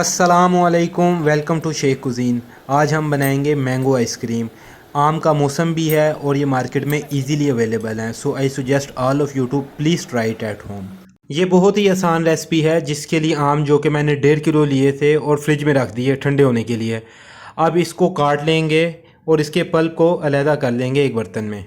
अस्सलामुअलैकुम, welcome to Sheikh cuisine. आज हम बनाएंगे मैंगो आइसक्रीम। आम का मौसम भी है और ये मार्केट में इजीली अवेलेबल हैं। So I suggest all of you to please try it at home. ये बहुत ही आसान रेसिपी है जिसके लिए आम जो कि मैंने 1.5 किलो लिए थे और फ्रिज में रख दिए ठंडे होने के लिए। अब इसको काट लेंगे और इसके पल्प को अलहदा कर लेंगे एक बर्तन में।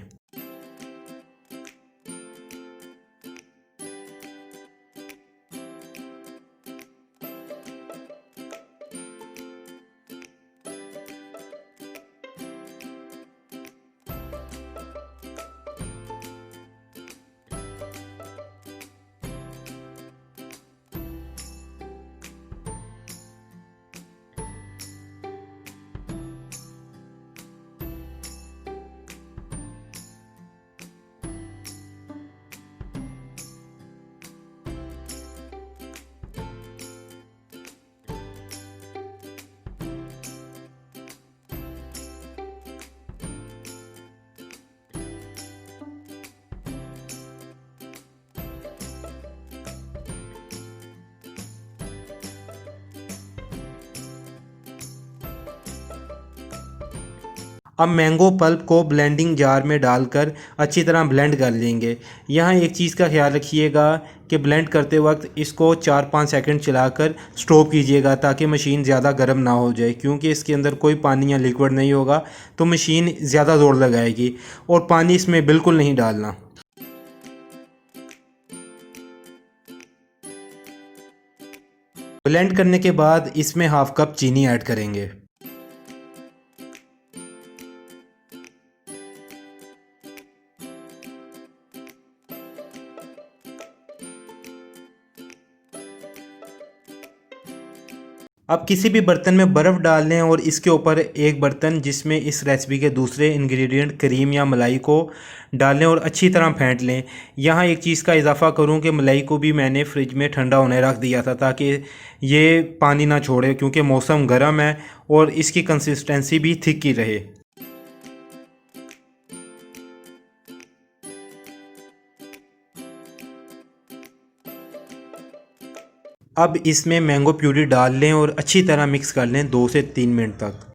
अब मैंगो पल्प को ब्लेंडिंग जार में डालकर अच्छी तरह ब्लेंड कर लेंगे। यहाँ एक चीज़ का ख्याल रखिएगा कि ब्लेंड करते वक्त इसको 4-5 सेकंड चलाकर स्टॉप कीजिएगा ताकि मशीन ज़्यादा गर्म ना हो जाए, क्योंकि इसके अंदर कोई पानी या लिक्विड नहीं होगा तो मशीन ज़्यादा ज़ोर लगाएगी। और पानी इसमें बिल्कुल नहीं डालना। ब्लेंड करने के बाद इसमें हाफ कप चीनी ऐड करेंगे। अब किसी भी बर्तन में बर्फ़ डाल लें और इसके ऊपर एक बर्तन जिसमें इस रेसिपी के दूसरे इंग्रेडिएंट क्रीम या मलाई को डालें और अच्छी तरह फेंट लें। यहाँ एक चीज़ का इजाफा करूँ कि मलाई को भी मैंने फ्रिज में ठंडा होने रख दिया था ताकि ये पानी ना छोड़े, क्योंकि मौसम गर्म है और इसकी कंसिस्टेंसी भी थिक ही रहे। अब इसमें मैंगो प्यूरी डाल लें और अच्छी तरह मिक्स कर लें 2 से 3 मिनट तक।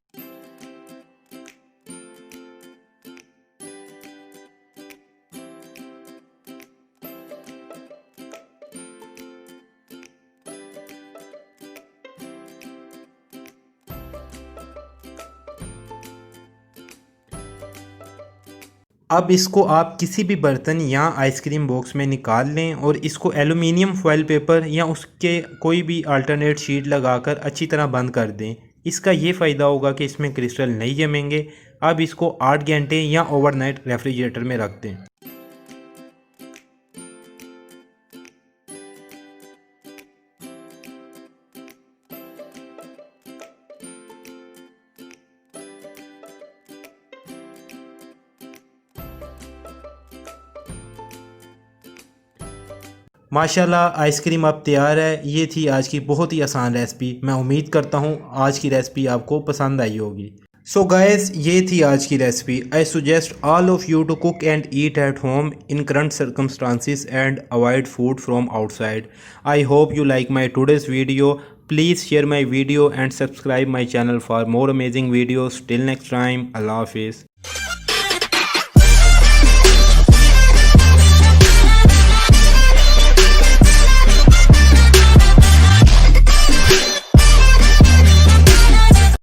अब इसको आप किसी भी बर्तन या आइसक्रीम बॉक्स में निकाल लें और इसको एलुमिनियम फॉयल पेपर या उसके कोई भी अल्टरनेट शीट लगाकर अच्छी तरह बंद कर दें। इसका ये फ़ायदा होगा कि इसमें क्रिस्टल नहीं जमेंगे। अब इसको 8 घंटे या ओवरनाइट रेफ्रिजरेटर में रख दें। माशाल्लाह आइसक्रीम अब तैयार है। ये थी आज की बहुत ही आसान रेसिपी। मैं उम्मीद करता हूँ आज की रेसिपी आपको पसंद आई होगी। सो गाइस, ये थी आज की recipe. I suggest all of you to cook and eat at home in current circumstances and avoid food from outside. I hope you like my today's video. Please share my video and subscribe my channel for more amazing videos. Till next time, Allah Hafiz.